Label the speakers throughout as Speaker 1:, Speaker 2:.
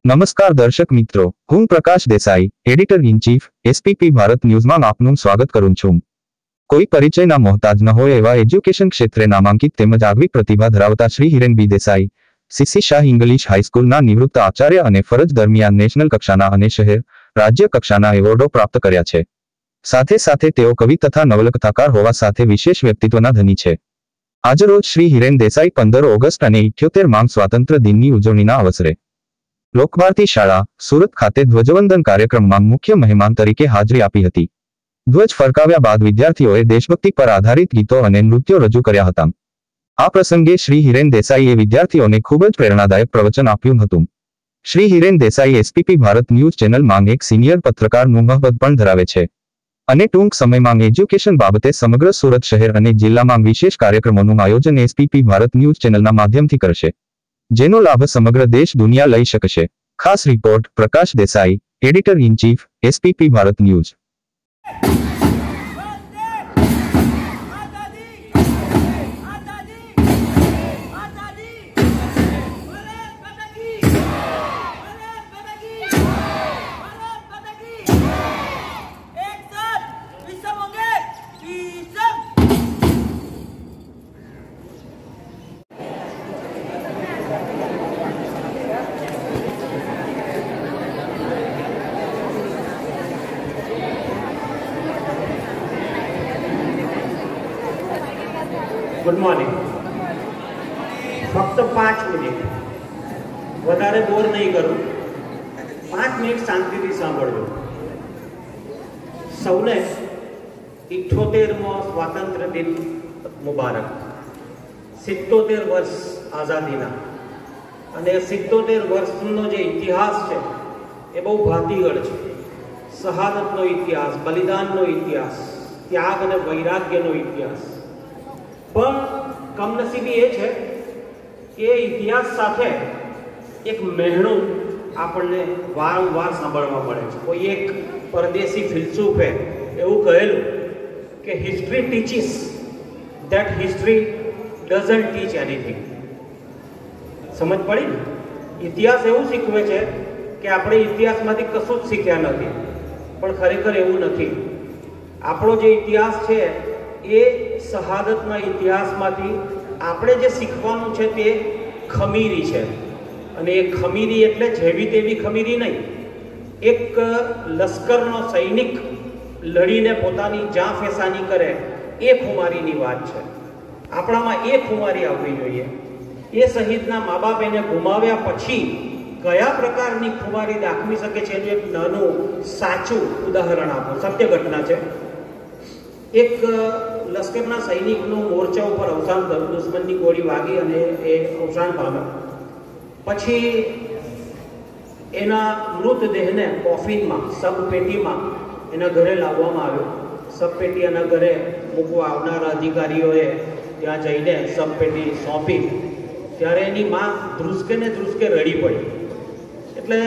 Speaker 1: નમસ્કાર દર્શક મિત્રો, હું Prakash Desai, editor in chief, SPP Bharat ન્યૂઝમાં આપનું સ્વાગત કરું છું. કોઈ પરિચયના મોહતાજ ન હોય એવા એજ્યુકેશન ક્ષેત્રે નામાંકિત તેમજ આગવી પ્રતિભા ધરાવતા શ્રી હિરેન બી દેસાઈ, સીસી શાહ ઇંગ્લિશ હાઈસ્કૂલના નિવૃત્ત આચાર્ય અને ફરજ દરમિયાન નેશનલ કક્ષાના અને શહેર, રાજ્ય કક્ષાના એવોર્ડો પ્રાપ્ત કર્યા છે. સાથે સાથે તેઓ કવિ તથા નવલકથાકાર હોવા સાથે વિશેષ વ્યક્તિત્વના ધની છે. આજરોજ શ્રી હિરેન દેસાઈ 15 ઓગસ્ટ અને 78 સ્વાતંત્ર્ય દિનની ઉજવણીના અવસરે લોકભારતી શાળા, સુરત ખાતે ધ્વજવંદન કાર્યક્રમમાં મુખ્ય મહેમાન તરીકે હાજરી આપી હતી. ધ્વજ ફરકાવ્યા બાદ વિદ્યાર્થીઓએ દેશભક્તિ પર આધારિત ગીતો અને નૃત્યો રજૂ કર્યા હતા. આ પ્રસંગે શ્રી હિરેન દેસાઈએ વિદ્યાર્થીઓને ખૂબ જ પ્રેરણાદાયક પ્રવચન આપ્યું હતું. શ્રી હિરેન દેસાઈ એસપીપી ભારત ન્યૂઝ ચેનલમાં એક સિનિયર પત્રકારનું મહપદ પણ ધરાવે છે અને ટૂંક સમયમાં એજ્યુકેશન બાબતે સમગ્ર સુરત શહેર અને જિલ્લામાં વિશેષ કાર્યક્રમોનું આયોજન એસપીપી ભારત ન્યૂઝ ચેનલના માધ્યમથી કરશે, જેનો લાભ સમગ્ર દેશ દુનિયા લઈ શકશે. ખાસ report Prakash Desai, editor in chief, SPP Bharat news.
Speaker 2: Good morning. ફક્ત 5 મિનિટ, વધારે બોર નહીં કરું. 5 મિનિટ શાંતિથી સાંભળજો. સૌને 78મો સ્વાતંત્ર્ય દિન મુબારક. 77 વર્ષ આઝાદીના અને 77 વર્ષનો જે ઇતિહાસ છે એ બહુ ભાતીગળ છે. શહાદતનો ઇતિહાસ, બલિદાનનો ઇતિહાસ, ત્યાગ અને વૈરાગ્યનો ઇતિહાસ. પણ કમનસીબી એ છે કે ઇતિહાસ સાથે એક મહેણું આપણને વારંવાર સાંભળવા મળે છે. કોઈ એક પરદેશી ફિલસૂફે એવું કહેલું કે history teaches that history doesn't teach anything. સમજ પડી ને? ઇતિહાસ એવું શીખવે છે કે આપણે ઇતિહાસમાંથી કશું જ શીખ્યા નથી, પણ ખરેખર એવું નથી. આપણો જે ઇતિહાસ છે એ શહાદતના ઇતિહાસમાંથી આપણે જે શીખવાનું છે તે ખમીરી છે. અને એ ખમીરી એટલે જેવી તેવી ખમીરી નહીં. એક લશ્કરનો સૈનિક લડીને પોતાની જાં ફેસાની કરે એ ખુમારીની વાત છે. આપણામાં એ ખુમારી આવવી જોઈએ. એ શહીદના મા બાપ એને ગુમાવ્યા પછી કયા પ્રકારની ખુમારી દાખવી શકે છે એનું એક નાનું સાચું ઉદાહરણ આપો. સત્ય ઘટના છે. એક લશ્કરના સૈનિકનું મોરચા ઉપર અવસાન થયું. દુશ્મનની ગોળી વાગી અને એ અવસાન પામ્યો. પછી એના મૃતદેહને કોફિનમાં, સબપેટીમાં એના ઘરે લાવવામાં આવ્યો. સબપેટી એના ઘરે મૂકવા આવનારા અધિકારીઓએ ત્યાં જઈને સબપેટી સોંપી ત્યારે એની માં ધ્રુસકે ને ધ્રુસકે રડી પડી. એટલે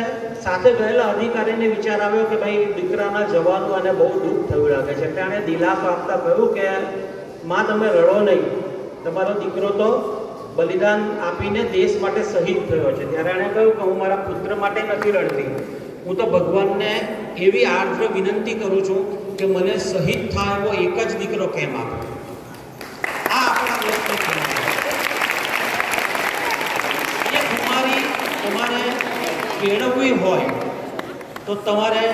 Speaker 2: સાથે ગયેલા અધિકારીને વિચાર આવ્યો કે ભાઈ દીકરાના જવાનું અને બહુ દુઃખ થયું લાગે છે. એટલે એણે દિલાસો આપતા કહ્યું કે માં તમે રડો નહીં, તમારો દીકરો તો બલિદાન આપીને દેશ માટે શહીદ થયો છે. ત્યારે એણે કહ્યું કે હું મારા પુત્ર માટે નથી રડતી, હું તો ભગવાનને એવી આર્દ્ર વિનંતી કરું છું કે મને શહીદ થાય એવો એક જ દીકરો કેમ આપે. આ આપણા દેશનો એ કુમારી તમારે કેળવવી હોય તો તમારે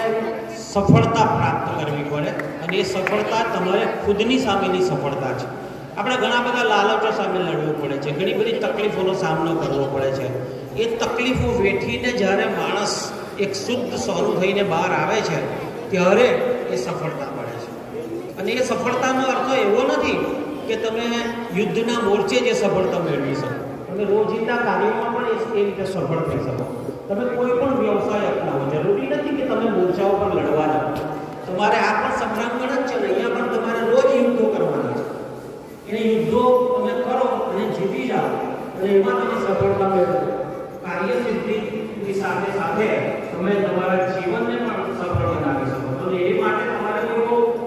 Speaker 2: સફળતા પ્રાપ્ત કરવી પડે અને એ સફળતા તમારે ખુદની સામેની સફળતા છે. આપણે ઘણા બધા લાલચો સામે લડવું પડે છે, ઘણી બધી તકલીફોનો સામનો કરવો પડે છે. એ તકલીફો વેઠીને જ્યારે માણસ એક શુદ્ધ સ્વરૂપ થઈને બહાર આવે છે ત્યારે એ સફળતા મળે છે. અને એ સફળતાનો અર્થ એવો નથી કે તમે યુદ્ધના મોરચે જે સફળતા મેળવી શકો. તમે રોજિંદા કાર્યોમાં પણ એ રીતે સફળ થઈ શકો. તમે કોઈ પણ વ્યવસાય અપનાવો, જરૂરી નથી કે તમે મોરચાઓ પર લડવા જાઓ. તમારે આ પણ સંગ્રામગણ જ છે ને, અહીંયા પણ તમારે રોજ યુદ્ધો કરવાના છે. એ યુદ્ધો તમે કરો અને જીતી જાઓ અને એમાં તમે સફળતા મેળવો. કાર્યસિદ્ધિની સાથે સાથે તમે તમારા જીવનને પણ સફળ બનાવી શકો. અને એ માટે તમારે કોઈ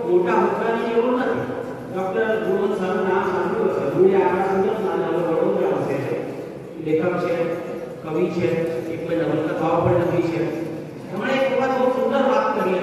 Speaker 2: મોટા હોદ્દાની જરૂર નથી. ડૉક્ટર ધ્રુવન સરનું નામ સાંભળ્યું હશે. ધ્રુવે આકાશ અંદર નાના વડોદરા વસે છે, લેખક છે. કવિ છે, એ કોઈ નવલકથાઓ પણ લખી છે. એમણે એક વખત બહુ સુંદર વાત કરી